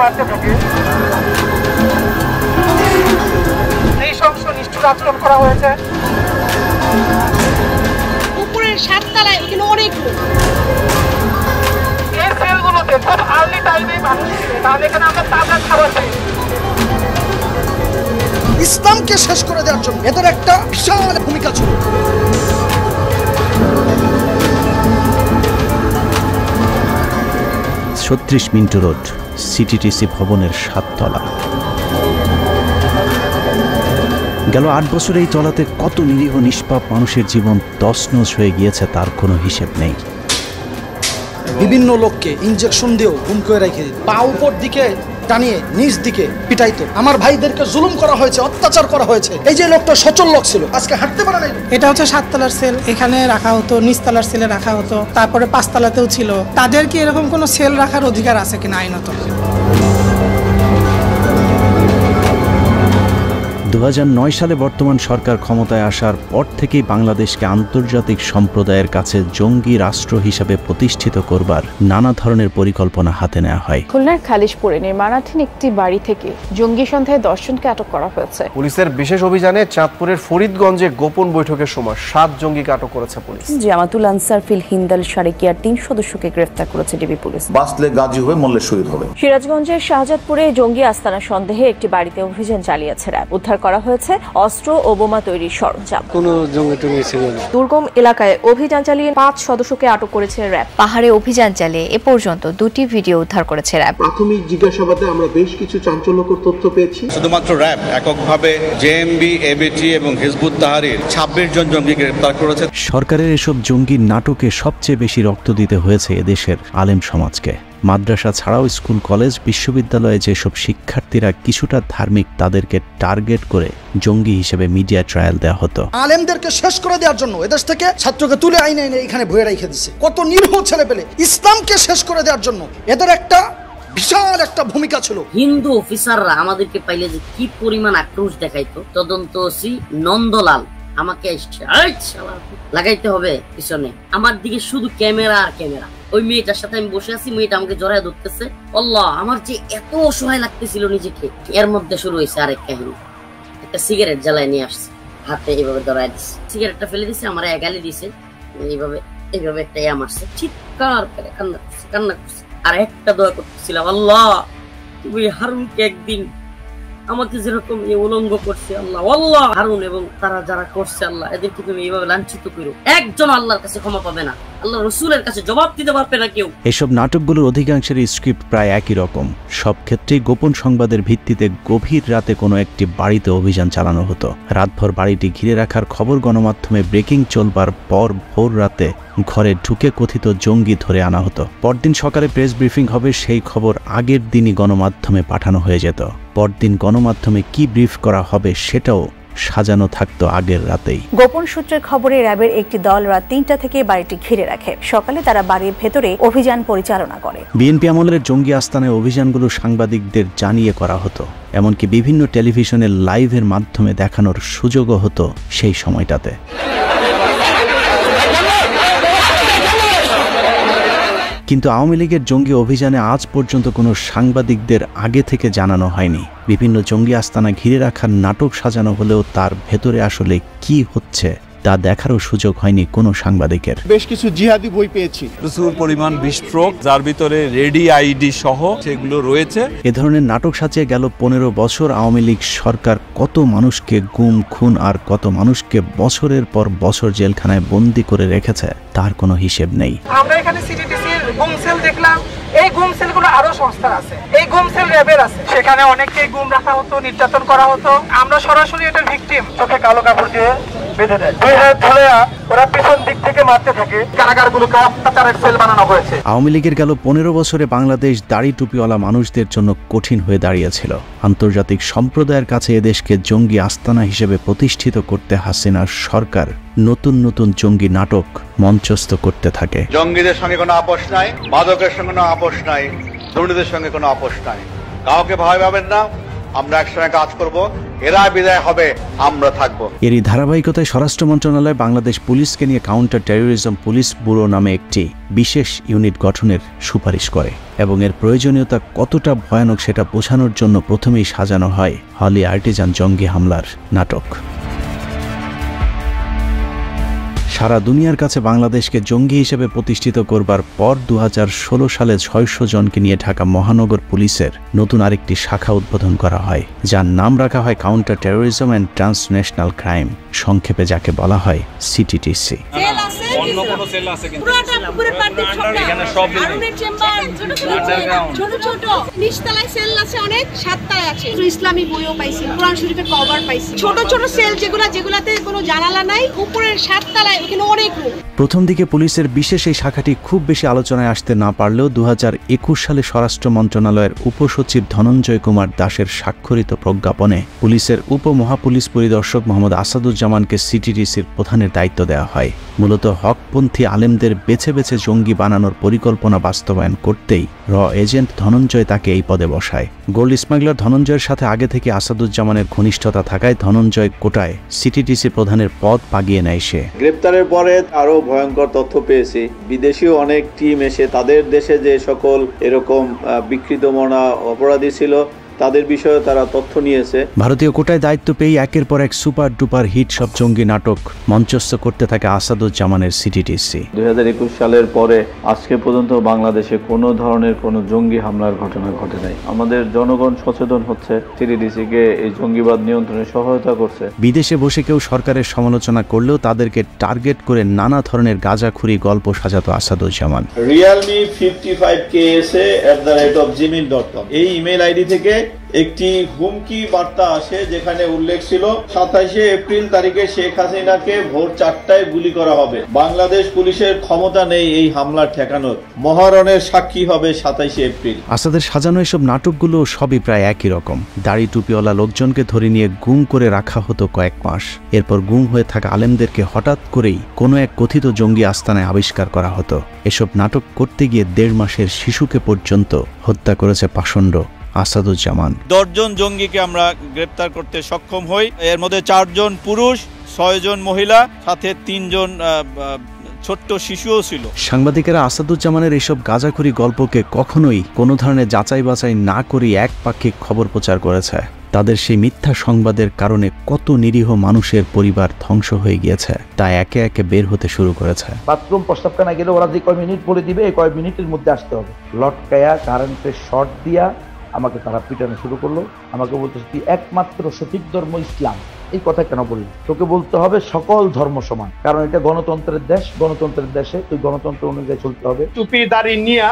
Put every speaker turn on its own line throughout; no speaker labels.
মারতে থাকে। নৃশংস নিষ্ঠুর আচরণ করা হয়েছে।
উপরের 7 তলায় এখানে অনেক লোক।
এই সেলগুলোতে খুব আর্লি টাইমে মানুষ ছিল, তাহলে এখানে আমরা তাজা খাবার পাই।
ইসলামকে শেষ করে দেওয়ার জন্য এদের একটা বিশাল ভূমিকা ছিল।
৩৬ মিন্টু রোড, সিটিটিসি ভবনের ৭ তলা। গেল ৮ বছরে এই তলাতে কত নিরীহ নিষ্পাপ মানুষের জীবন তছনছ হয়ে গিয়েছে তার কোনো হিসেব নেই।
বিভিন্ন লোককে ইনজেকশন দিয়েও গুম করে রেখে দিত, পা উপর দিকে টানিয়ে নিচ দিকে পিটাইতো। আমার ভাইদেরকে জুলুম করা হয়েছে, অত্যাচার করা হয়েছে। এই যে লোকটা সচল লোক ছিল, আজকে হাঁটতে পারে নাই।
এটা হচ্ছে 7 তলার সেল, এখানে রাখা হতো, নিচতলার সেলে রাখা হতো, তারপরে 5 তলাতেও ছিল। তাদের কি এরকম কোনো সেল রাখার অধিকার আছে কিনা আইনত?
২০০৯ সালে বর্তমান সরকার ক্ষমতায় আসার পর থেকেই বাংলাদেশকে আন্তর্জাতিক সম্প্রদায়ের কাছে জঙ্গি রাষ্ট্র হিসাবে প্রতিষ্ঠিত করবার নানা ধরনের পরিকল্পনা হাতে নেওয়া হয়।
খুলনার খালিশপুরে নির্মাণাধীন একটি বাড়ি থেকে জঙ্গি সন্দেহে 10 জনকে আটক করা হয়েছে।
পুলিশের বিশেষ অভিযানে চাঁদপুরের ফরিদগঞ্জে গোপন বৈঠকের সময় 7 জঙ্গিকে আটক করেছে পুলিশ।
জামাতুল আনসার ফিল হিন্দাল সারিকিয়ার 3 সদস্যকে গ্রেফতার করেছে ডিবি পুলিশ।
বাসলে গাজী হয়ে মল্লে শহীদ হবে।
সিরাজগঞ্জের শাহজাদপুরে জঙ্গি আস্তানা সন্দেহে একটি বাড়িতে অভিযান চালিয়েছে র্যাব। উদ্ধার করা হয়েছে অস্ত্র ও বোমা তৈরির সরঞ্জাম।
কোনো জঙ্গি টঙ্গি ছিল না।
দুর্গম এলাকায় অভিযান চালিয়ে 5 সদস্যকে আটক করেছে র্যাব।
পাহাড়ে অভিযান চালিয়ে এ পর্যন্ত 2টি ভিডিও উদ্ধার করেছে র্যাব।
প্রাথমিক জিজ্ঞাসাবাদে আমরা বেশ কিছু চাঞ্চল্যকর তথ্য পেয়েছি।
শুধুমাত্র র্যাব এককভাবে জেএমবি, এবিটি এবং হিজবুত তাহরির 26 জন জঙ্গি গ্রেফতার করেছে।
সরকারের এসব জঙ্গি নাটকে সবচেয়ে বেশি রক্ত দিতে হয়েছে এদেশের আলেম সমাজকে। মাদ্রাসা ছাড়াও স্কুল, কলেজ, বিশ্ববিদ্যালয়ে যেসব শিক্ষার্থীরা কিছুটা ধার্মিক তাদেরকে টার্গেট করে জঙ্গি হিসেবে মিডিয়া ট্রায়াল দেওয়া হতো।
আলেমদেরকে শেষ করে দেওয়ার জন্য এদেশ থেকে ছাত্রকে তুলে আইনে এনে এখানে ভয়ে রেখে দিচ্ছে। কত নিরীহ ছেলে পেলে ইসলামকে শেষ করে দেওয়ার জন্য এদের একটা বিশাল একটা ভূমিকা ছিল।
হিন্দু অফিসাররা আমাদেরকে পাইলে যে কি পরিমাণ আক্রোশ দেখাইতো। তদন্তসি নন্দলাল আমাকে লাগাইতে হবে পিছনে, আমার দিকে শুধু ক্যামেরা আর ক্যামেরা। ওই মেয়েটার সাথে আমি বসে আছি, মেয়েটা আমাকে জড়ায় ধরতেছে। আল্লাহ, আমার যে এত অসহায় লাগতেছিল নিজেকে। এর মধ্যে শুরু হয়েছে আরেক কাহিনী। একটা সিগারেট জ্বালায় নিয়ে আসছে, হাতে এইভাবে ধরায় দিচ্ছে। সিগারেটটা ফেলে দিচ্ছে, আমার গালি দিছে, এইভাবে এইভাবে একটা মারছে। চিৎকার করে কান্না করছে। আর একটা দোয়া করতেছিলাম, আল্লাহ তুমি হারুনকে একদিন আমাকে যেরকম উলঙ্গ করছে, আল্লাহ আল্লাহ হারুন এবং তারা যারা করছে, আল্লাহ এদেরকে তুমি এইভাবে লাঞ্ছিত করো। একজন আল্লাহর কাছে ক্ষমা পাবে না, আল্লাহ রসুলের কাছে জবাব দিতে পারবে না কেউ।
এসব নাটকগুলোর অধিকাংশের স্ক্রিপ্ট প্রায় একই রকম। সব ক্ষেত্রেই গোপন সংবাদের ভিত্তিতে গভীর রাতে কোনো একটি বাড়িতে অভিযান চালানো হতো। রাতভর বাড়িটি ঘিরে রাখার খবর গণমাধ্যমে ব্রেকিং চলবার পর ভোর রাতে ঘরে ঢুকে কথিত জঙ্গি ধরে আনা হতো। পরদিন সকালে প্রেস ব্রিফিং হবে, সেই খবর আগের দিনই গণমাধ্যমে পাঠানো হয়ে যেত। পরদিন গণমাধ্যমে কি ব্রিফ করা হবে সেটাও সাজানো থাকতো আগের রাতেই।
গোপন সূত্রের খবরে র্যাবের একটি দল রাত 3টা থেকে বাড়িটি ঘিরে রাখে। সকালে তারা বাড়ির ভেতরে অভিযান পরিচালনা করে।
বিএনপি আমলের জঙ্গি আস্তানায় অভিযানগুলো সাংবাদিকদের জানিয়ে করা হতো। এমনকি বিভিন্ন টেলিভিশনের লাইভের মাধ্যমে দেখানোর সুযোগও হতো সেই সময়টাতে। কিন্তু আওয়ামী লীগের জঙ্গি অভিযানে আজ পর্যন্ত কোনো সাংবাদিকদের আগে থেকে জানানো হয়নি। বিভিন্ন জঙ্গি আস্তানা ঘিরে রাখার নাটক সাজানো হলেও তার ভেতরে আসলে কি হচ্ছে তা দেখারও সুযোগ হয়নি কোনো সাংবাদিকের।
বেশ কিছু জিহাদি বই পেয়েছি,
প্রচুর পরিমাণ বিস্ফোরক, যার ভিতরে রেডি আইডি সহ সেগুলো রয়েছে।
এ ধরনের নাটক সাজিয়ে গেল 15 বছর আওয়ামী লীগ সরকার কত মানুষকে গুম, খুন আর কত মানুষকে বছরের পর বছর জেলখানায় বন্দী করে রেখেছে তার কোনো হিসেব নেই।
আমরা এখানে সিটিটিসির গুম সেল দেখলাম। এই গুম সেলগুলো আরো সংস্থা আছে, এই গুম সেল র্যাবের আছে। সেখানে অনেককেই গুম রাখা হতো, নির্যাতন করা হতো। আমরা সরাসরি এটার ভিকটিম। চোখে কালো কাপড় দিয়ে বেঁধে দেয়, দুই হাত ধরে ওরা পিছন দিক থেকে মারতে থাকে। কারাগারগুলোকে অত্যাচারের সেল বানানো হয়েছে।
আওয়ামী লীগের গেল 15 বছরে বাংলাদেশ দাড়ি টুপিওয়ালা মানুষদের জন্য কঠিন হয়ে দাঁড়িয়েছিল। আন্তর্জাতিক সম্প্রদায়ের কাছে এদেশকে জঙ্গি আস্তানা হিসেবে প্রতিষ্ঠিত করতে হাসিনার সরকার নতুন নতুন জঙ্গি নাটক মঞ্চস্থ করতে থাকে।
জঙ্গিদের সঙ্গে কোনো আপোষ নাই, মাদকের সঙ্গে কোনো আপোষ নাই, দুর্নীতির সঙ্গে কোনো আপোষ নাই। কাউকে ভয় পাবেন না, আমরা একসঙ্গে কাজ করব, এরা বিদায় হবে, আমরা থাকবো।
এরই ধারাবাহিকতায় স্বরাষ্ট্র মন্ত্রণালয় বাংলাদেশ পুলিশকে নিয়ে কাউন্টার টেরোরিজম পুলিশ ব্যুরো নামে একটি বিশেষ ইউনিট গঠনের সুপারিশ করে এবং এর প্রয়োজনীয়তা কতটা ভয়ানক সেটা বোঝানোর জন্য প্রথমেই সাজানো হয় হলি আর্টিজান জঙ্গি হামলার নাটক। সারা দুনিয়ার কাছে বাংলাদেশকে জঙ্গি হিসেবে প্রতিষ্ঠিত করবার পর 2016 সালে 600 জনকে নিয়ে ঢাকা মহানগর পুলিশের নতুন আরেকটি শাখা উদ্বোধন করা হয়, যার নাম রাখা হয় counter terrorism and transnational crime, সংক্ষেপে যাকে বলা হয় সিটিটিসি।
ইসলামী বইও পাইছি, কোরআন শরীফের কভার পাইছি, ছোট ছোট সেল যেগুলাতে কোনো জানালা নাই, উপরের 7 তলায় এখানে অনেক রুম।
প্রথম দিকে পুলিশের বিশেষ এই শাখাটি খুব বেশি আলোচনায় আসতে না পারলেও 2021 সালে স্বরাষ্ট্র মন্ত্রণালয়ের উপসচিব ধনঞ্জয় কুমার দাসের স্বাক্ষরিত প্রজ্ঞাপনে পুলিশের উপমহাপুলিশ পরিদর্শক মোহাম্মদ আসাদুজ্জামানকে সিটিটিসির প্রধানের দায়িত্ব দেওয়া হয়। মূলত হকপন্থী আলেমদের বেছে বেছে জঙ্গি বানানোর পরিকল্পনা বাস্তবায়ন করতেই র এজেন্ট ধনঞ্জয় তাকে এই পদে বসায়। গোল্ড স্মাগলার ধনঞ্জয়ের সাথে আগে থেকে আসাদুজ্জামানের ঘনিষ্ঠতা থাকায় ধনঞ্জয় কোটায় সিটিটিসি প্রধানের পদ পাগিয়ে নেয় সে।
গ্রেপ্তারের পরে আরো ভয়ঙ্কর তথ্য পেয়েছি, বিদেশীয় অনেক টিম এসে তাদের দেশে যে সকল এরকম বিকৃত মনা অপরাধী ছিল তাদের বিষয়ে তারা তথ্য নিয়েছে।
ভারতীয় কোটায় দায়িত্ব পেয়ে একের পর এক সুপার ডুপার হিট সব জঙ্গি নাটক মঞ্চস্থ করতে থাকে আসাদুজ্জামানের সিটিটিসি।
2021 সালের পরে আজকে পর্যন্ত বাংলাদেশে কোনো ধরনের কোনো জঙ্গি হামলার ঘটনা ঘটে নাই। আমাদের জনগণ সচেতন হচ্ছে, সিটিটিসিকে এই জঙ্গিবাদ নিয়ন্ত্রণে সহায়তা করছে।
বিদেশে বসে কেউ সরকারের সমালোচনা করলেও তাদেরকে টার্গেট করে নানা ধরনের গাঁজাখুরি গল্প সাজাতো আসাদুজ্জামান।
Realme 55KSA@gmail.com এই ইমেল আইডি থেকে একটি হুমকি বার্তা আসে যেখানে উল্লেখ ছিল 27 এপ্রিল তারিখে শেখ হাসিনাকে ভোর 4টায় গুলি করা হবে। বাংলাদেশ পুলিশের ক্ষমতা নেই এই হামলা ঠেকানোর, মহারণের সাক্ষী হবে 27 এপ্রিল।
আসাদের সাজানো এসব নাটকগুলো সবই প্রায় একই রকম। দাড়ি টুপিওয়ালা লোকজনকে ধরে নিয়ে গুম করে রাখা হতো কয়েক মাস, এরপর গুম হয়ে থাকা আলেমদেরকে হঠাৎ করেই কোনো এক কথিত জঙ্গি আস্তানায় আবিষ্কার করা হতো। এসব নাটক করতে গিয়ে 1.5 মাসের শিশুকে পর্যন্ত হত্যা করেছে পাষণ্ড আসাদুজ্জামান।
10 জন জঙ্গিকে আমরা গ্রেপ্তার করতে সক্ষম হই, এর মধ্যে 4 জন পুরুষ, 6 জন মহিলা, সাথে 3 জন ছোট্ট শিশুও ছিল।
সাংবাদিকেরা আসাদুজ্জামানের এইসব গাঁজাখুরি গল্পকে কখনোই কোনো ধরনের যাচাই বাছাই না করে একপাক্ষিক খবর প্রচার করেছে। তাদের সেই মিথ্যা সংবাদের কারণে কত নিরীহ মানুষের পরিবার ধ্বংস হয়ে গিয়েছে তা একে একে বের হতে শুরু করেছে।
বাথরুম প্রস্তাবখানা গেলে ওরা যে কয় মিনিট বলে দিবে এই কয় মিনিটের মধ্যে আসতে হবে। লটকায়া কারেন্টের শর্ট দিয়া আমাকে তারা পিটানো শুরু করলো। আমাকে বলতেছে তুই একমাত্র সঠিক ধর্ম ইসলাম, এই কথা কেন বললি? তোকে বলতে হবে সকল ধর্ম সমান, কারণ এটা গণতন্ত্রের দেশ, গণতন্ত্রের দেশে তুই গণতন্ত্র অনুযায়ী চলতে হবে।
টুপি দাড়ি নিয়ে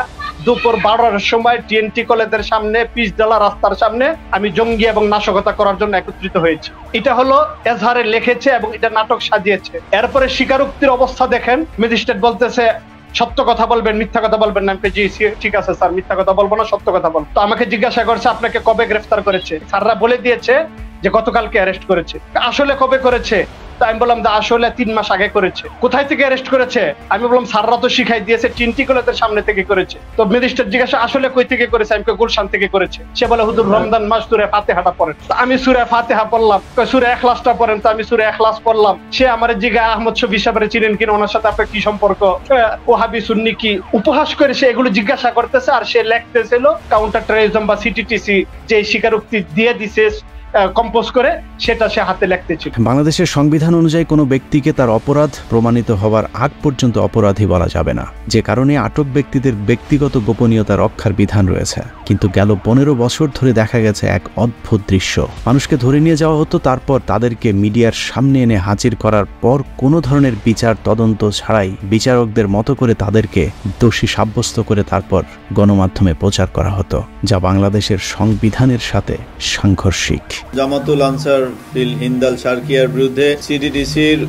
দুপুর 12টার সময় টিএনটি কলেজের সামনে পিচডালা রাস্তার সামনে আমি জঙ্গি এবং নাশকতা করার জন্য একত্রিত হয়েছি। এটা হলো এজাহারে লিখেছে এবং এটা নাটক সাজিয়েছে। এরপরে স্বীকারোক্তির অবস্থা দেখেন, ম্যাজিস্ট্রেট বলতেছে সত্য কথা বলবেন, মিথ্যা কথা বলবেন না। জি ঠিক আছে স্যার, মিথ্যা কথা বলবো না, সত্য কথা বলবো। তো আমাকে জিজ্ঞাসা করছে আপনাকে কবে গ্রেফতার করেছে? স্যাররা বলে দিয়েছে যে গতকালকে অ্যারেস্ট করেছে। আসলে কবে করেছে? আমি বললাম আসলে 3 মাস আগে করেছে। কোথায় থেকে অ্যারেস্ট করেছে? আমি বললাম স্যাররা তো শিখাই দিয়েছে টিএনটি কলেজের সামনে থেকে করেছে। তো ম্যাজিস্ট্রেট জিজ্ঞাসা আসলে কই থেকে করেছে? আমি গুলশান থেকে করেছে। সে বলে হুজুর রমজান মাস সূরা ফাতিহাটা পড়েন। আমি সূরা ফাতিহা পড়লাম। সূরা ইখলাসটা পড়েন। তো আমি সূরা ইখলাস পড়লাম। সে আমার জিজ্ঞাসা আহমদ শফি সাহেবের চিনেন কিনা, ওনার সাথে আপনার কি সম্পর্ক, ওহাবি সুন্নি কি, উপহাস করে সে এগুলো জিজ্ঞাসা করতেছে। আর সে লিখতেছিল কাউন্টার টেরোরিজম বা সিটিটিসি যে স্বীকারোক্তি দিয়ে দিছে কম্পোজ করে সেটা সে হাতে লিখতেছিল।
বাংলাদেশের সংবিধান অনুযায়ী কোনো ব্যক্তিকে তার অপরাধ প্রমাণিত হওয়ার আগ পর্যন্ত অপরাধী বলা যাবে না, যে কারণে আটক ব্যক্তিদের ব্যক্তিগত গোপনীয়তা রক্ষার বিধান রয়েছে। কিন্তু গেল 15 বছর ধরে দেখা গেছে এক অদ্ভুত দৃশ্য। মানুষকে ধরে নিয়ে যাওয়া হতো, তারপর তাদেরকে মিডিয়ার সামনে এনে হাজির করার পর কোনো ধরনের বিচার তদন্ত ছাড়াই বিচারকদের মতো করে তাদেরকে দোষী সাব্যস্ত করে তারপর গণমাধ্যমে প্রচার করা হতো, যা বাংলাদেশের সংবিধানের সাথে সাংঘর্ষিক।
জামাতুল আনসার ফিল হিন্দাল শারকিয়ার বিরুদ্ধে সিটিটিসির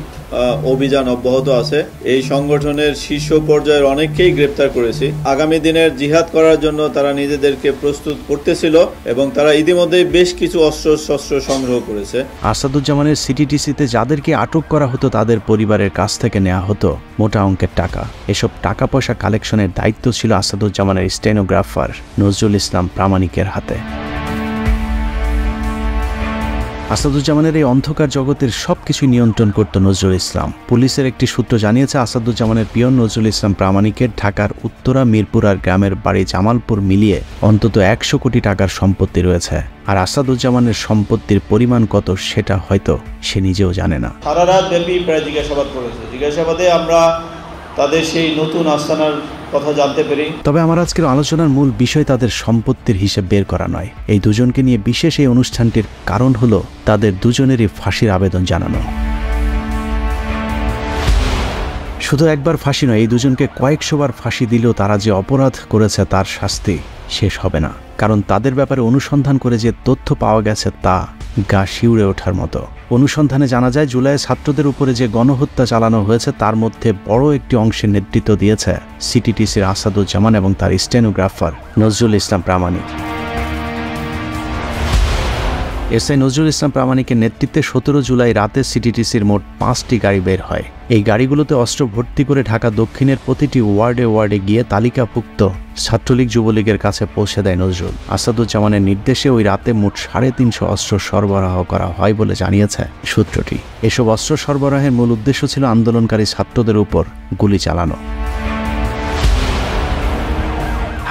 অভিযান অব্যাহত আছে। এই সংগঠনের শীর্ষ পর্যায়ের অনেককেই গ্রেপ্তার করেছি। আগামী দিনের জিহাদ করার জন্য তারা নিজেদেরকে প্রস্তুত করতেছিল এবং তারা ইতিমধ্যে বেশ কিছু অস্ত্র সংগ্রহ করেছে।
আসাদুজ্জামানের সিটিটিসিতে যাদেরকে আটক করা হতো তাদের পরিবারের কাছ থেকে নেওয়া হতো মোটা অঙ্কের টাকা। এসব টাকা পয়সা কালেকশনের দায়িত্ব ছিল আসাদুজ্জামানের স্টেনোগ্রাফার নজরুল ইসলাম প্রামাণিকের হাতে। আসাদুজ্জামানের এই অন্ধকার জগতের সবকিছু নিয়ন্ত্রণ করত নজরুল ইসলাম। পুলিশের একটি সূত্র জানিয়েছে আসাদুজ্জামানের পিয়ন নজরুল ইসলাম প্রামাণিকের ঢাকার উত্তরা মিরপুর আর গ্রামের বাড়ি জামালপুর মিলিয়ে অন্তত 100 কোটি টাকার সম্পত্তি রয়েছে। আর আসাদুজ্জামানের সম্পত্তির পরিমাণ কত সেটা হয়তো সে নিজেও জানে না।
সারা রাত ব্যাপী প্রায় জিজ্ঞাসাবাদ করেছে। জিজ্ঞাসাবাদে আমরা তাদের সেই নতুন আস্তানার কথা জানতে পারি।
তবে আমার আজকের আলোচনার মূল বিষয় তাদের সম্পত্তির হিসেব বের করা নয়। এই দুজনকে নিয়ে বিশেষ এই অনুষ্ঠানটির কারণ হলো তাদের দুজনেরই ফাঁসির আবেদন জানানো। শুধু একবার ফাঁসি নয়, এই দুজনকে কয়েকশোবার ফাঁসি দিলেও তারা যে অপরাধ করেছে তার শাস্তি শেষ হবে না। কারণ তাদের ব্যাপারে অনুসন্ধান করে যে তথ্য পাওয়া গেছে তা গা শিউরে ওঠার মতো। অনুসন্ধানে জানা যায় জুলাইয়ে ছাত্রদের উপরে যে গণহত্যা চালানো হয়েছে তার মধ্যে বড় একটি অংশের নেতৃত্ব দিয়েছে সিটিটিসির আসাদুজ্জামান এবং তার স্টেনোগ্রাফার নজরুল ইসলাম প্রামাণিক। এসআই নজরুল ইসলাম প্রামাণিকের নেতৃত্বে 17 জুলাই রাতে সিটিটিসির মোট 5টি গাড়ি বের হয়। এই গাড়িগুলোতে অস্ত্র ভর্তি করে ঢাকা দক্ষিণের প্রতিটি ওয়ার্ডে গিয়ে তালিকাভুক্ত ছাত্রলীগ যুবলীগের কাছে পৌঁছে দেয় নজরুল। আসাদুজ্জামানের নির্দেশে ওই রাতে মোট 350 অস্ত্র সরবরাহ করা হয় বলে জানিয়েছে সূত্রটি। এসব অস্ত্র সরবরাহের মূল উদ্দেশ্য ছিল আন্দোলনকারী ছাত্রদের উপর গুলি চালানো।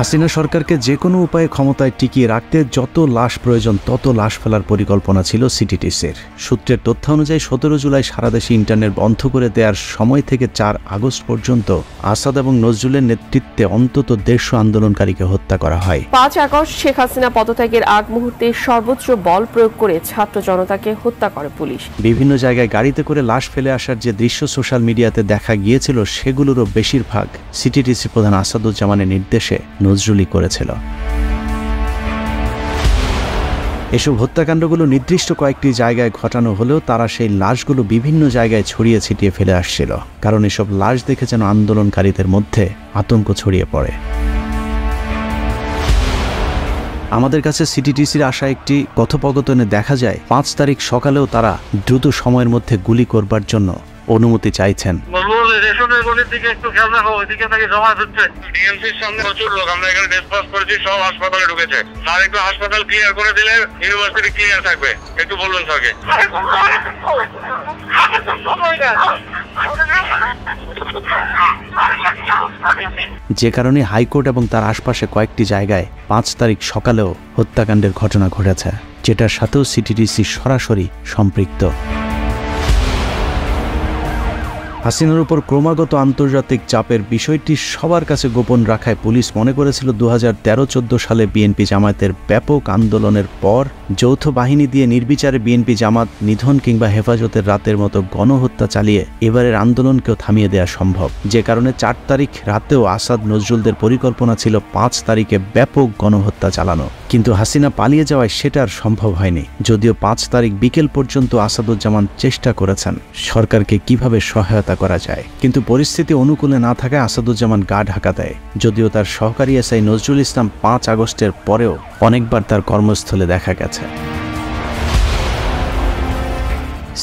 হাসিনা সরকারকে যে কোনো উপায়ে ক্ষমতায় টিকিয়ে রাখতে যত লাশ প্রয়োজন তত লাশ ফেলার পরিকল্পনা ছিল সিটিটিসির। সূত্রের তথ্য অনুযায়ী 17 জুলাই সারা দেশে ইন্টারনেট বন্ধ করে দেওয়ার সময় থেকে 4 আগস্ট পর্যন্ত আসাদ এবং নজরুলের নেতৃত্বে অন্তত 150 আন্দোলনকারীকে হত্যা করা হয়।
5 আগস্ট শেখ হাসিনা পদত্যাগের আগ মুহূর্তে সর্বোচ্চ বল প্রয়োগ করে ছাত্র জনতাকে হত্যা করে পুলিশ।
বিভিন্ন জায়গায় গাড়িতে করে লাশ ফেলে আসার যে দৃশ্য সোশ্যাল মিডিয়াতে দেখা গিয়েছিল সেগুলোরও বেশিরভাগ সিটিটিসি প্রধান আসাদুজ্জামানের নির্দেশে নজরুলই করেছিল। এসব হত্যাকাণ্ডগুলো নির্দিষ্ট কয়েকটি জায়গায় ঘটানো হলেও তারা সেই লাশগুলো বিভিন্ন জায়গায় ছড়িয়ে ছিটিয়ে ফেলে আসছিল, কারণ এসব লাশ দেখে যেন আন্দোলনকারীদের মধ্যে আতঙ্ক ছড়িয়ে পড়ে। আমাদের কাছে সিটিটিসির আসা একটি কথোপকথনে দেখা যায় 5 তারিখ সকালেও তারা দ্রুত সময়ের মধ্যে গুলি করবার জন্য অনুমতি চাইছেন।
একটু খেয়াল রাখো, ওইদিকে নাকি জমা হচ্ছে। ডিএমসির সামনে প্রচুর লোক, আমরা এখানে ডিসপাস করেছি, সব হাসপাতালে ঢুকেছে। স্যার একটু হাসপাতাল ক্লিয়ার করে দিলে ইউনিভার্সিটি ক্লিয়ার থাকবে, একটু বলুন স্যারকে।
যে কারণে হাইকোর্ট এবং তার আশপাশে কয়েকটি জায়গায় 5 তারিখ সকালেও হত্যাকাণ্ডের ঘটনা ঘটেছে, যেটার সাথেও সিটিটিসি সরাসরি সম্পৃক্ত। হাসিনার উপর ক্রমাগত আন্তর্জাতিক চাপের বিষয়টি সবার কাছে গোপন রাখায় পুলিশ মনে করেছিল 2013-14 সালে বিএনপি জামায়াতের ব্যাপক আন্দোলনের পর যৌথ বাহিনী দিয়ে নির্বিচারে বিএনপি জামাত নিধন কিংবা হেফাজতের রাতের মতো গণহত্যা চালিয়ে এবারের আন্দোলনকেও থামিয়ে দেওয়া সম্ভব। যে কারণে 4 তারিখ রাতেও আসাদ নজরুলদের পরিকল্পনা ছিল 5 তারিখে ব্যাপক গণহত্যা চালানো, কিন্তু হাসিনা পালিয়ে যাওয়ায় সেটা আর সম্ভব হয়নি। যদিও 5 তারিখ বিকেল পর্যন্ত আসাদুজ্জামান চেষ্টা করেছেন সরকারকে কিভাবে সহায়তা করা যায়, কিন্তু পরিস্থিতি অনুকূলে না থাকায় আসাদুজ্জামান গা ঢাকা দেয়। যদিও তার সহকারী এসআই নজরুল ইসলাম 5 আগস্টের পরেও অনেকবার তার কর্মস্থলে দেখা গেছে।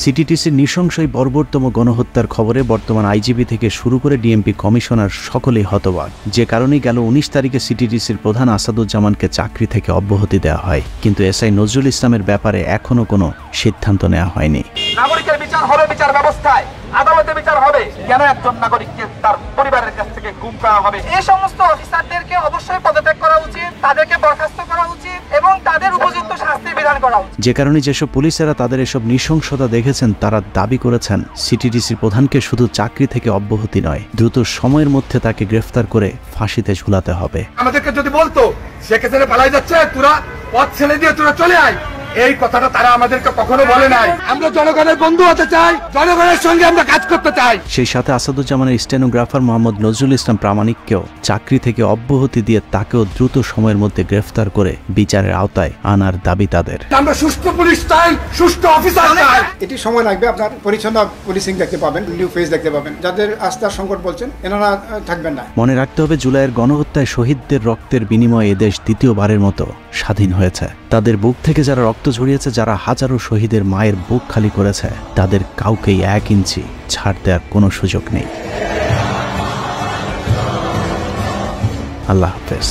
সিটিটিসির নৃশংসই বর্বরতম গণহত্যার খবরে বর্তমান আইজিপি থেকে শুরু করে ডিএমপি কমিশনার সকলেই হতবাক। যে কারণেই গেল 19 তারিখে সিটিটিসির প্রধান আসাদুজ্জামানকে চাকরি থেকে অব্যাহতি দেওয়া হয়, কিন্তু এসআই নজরুল ইসলামের ব্যাপারে এখনো কোনো সিদ্ধান্ত নেওয়া হয়নি।
নাগরিকের বিচার হবে বিচার ব্যবস্থায়, আদালতে বিচার হবে, কেন একজন নাগরিককে তার পরিবারের কাছ থেকে গুম করা হবে? এই সমস্ত অফিসারদেরকে অবশ্যই পদত্যাগ করা উচিত, তাদেরকে বরখাস্ত করা উচিত এবং তাদের উপযুক্ত শাস্তি বিধান করা উচিত।
যে কারণে যেসব পুলিশেরা তাদের এসব নৃশংসতা দেখেছেন তারা দাবি করেছেন সিটিটিসির প্রধানকে শুধু চাকরি থেকে অব্যাহতি নয়, দ্রুত সময়ের মধ্যে তাকে গ্রেফতার করে ফাঁসিতে ঝুলাতে হবে।
আমাদেরকে যদি বলতো শেখ হাসিনা পালাই যাচ্ছে, তোরা পথ ছেড়ে দিয়ে তোরা চলে আয়, এই কথাটা তারা আমাদেরকে কখনো বলে নাই। আমরা জনগণের বন্ধু হতে চাই, জনগণের সঙ্গে আমরা কাজ করতে চাই।
সেই সাথে আসাদুজ্জামানের স্টেনোগ্রাফার মোহাম্মদ নজরুল ইসলাম প্রামাণিককেও চাকরি থেকে অব্যাহতি দিয়ে তাকেও দ্রুত সময়ের মধ্যে গ্রেফতার করে বিচারের আওতায় আনার দাবি তাদের।
আমরা সুষ্ঠু পুলিশ চাই, সুষ্ঠু অফিসার চাই।
এটি সময় লাগবে, আপনার পরিচ্ছন্ন পুলিশিং দেখতে পাবেন, নিউ ফেস দেখতে পাবেন। যাদের আস্থার সংকট বলছেন এনারা থাকবেন না।
মনে রাখতে হবে জুলাইয়ের গণহত্যায় শহীদদের রক্তের বিনিময়ে এদেশ দ্বিতীয়বারের মতো স্বাধীন হয়েছে। তাদের বুক থেকে যারা রক্ত ঝরিয়েছে, যারা হাজারো শহীদের মায়ের বুক খালি করেছে, তাদের কাউকেই 1 ইঞ্চি ছাড় দেওয়ার কোনো সুযোগ নেই। আল্লাহ হাফেজ।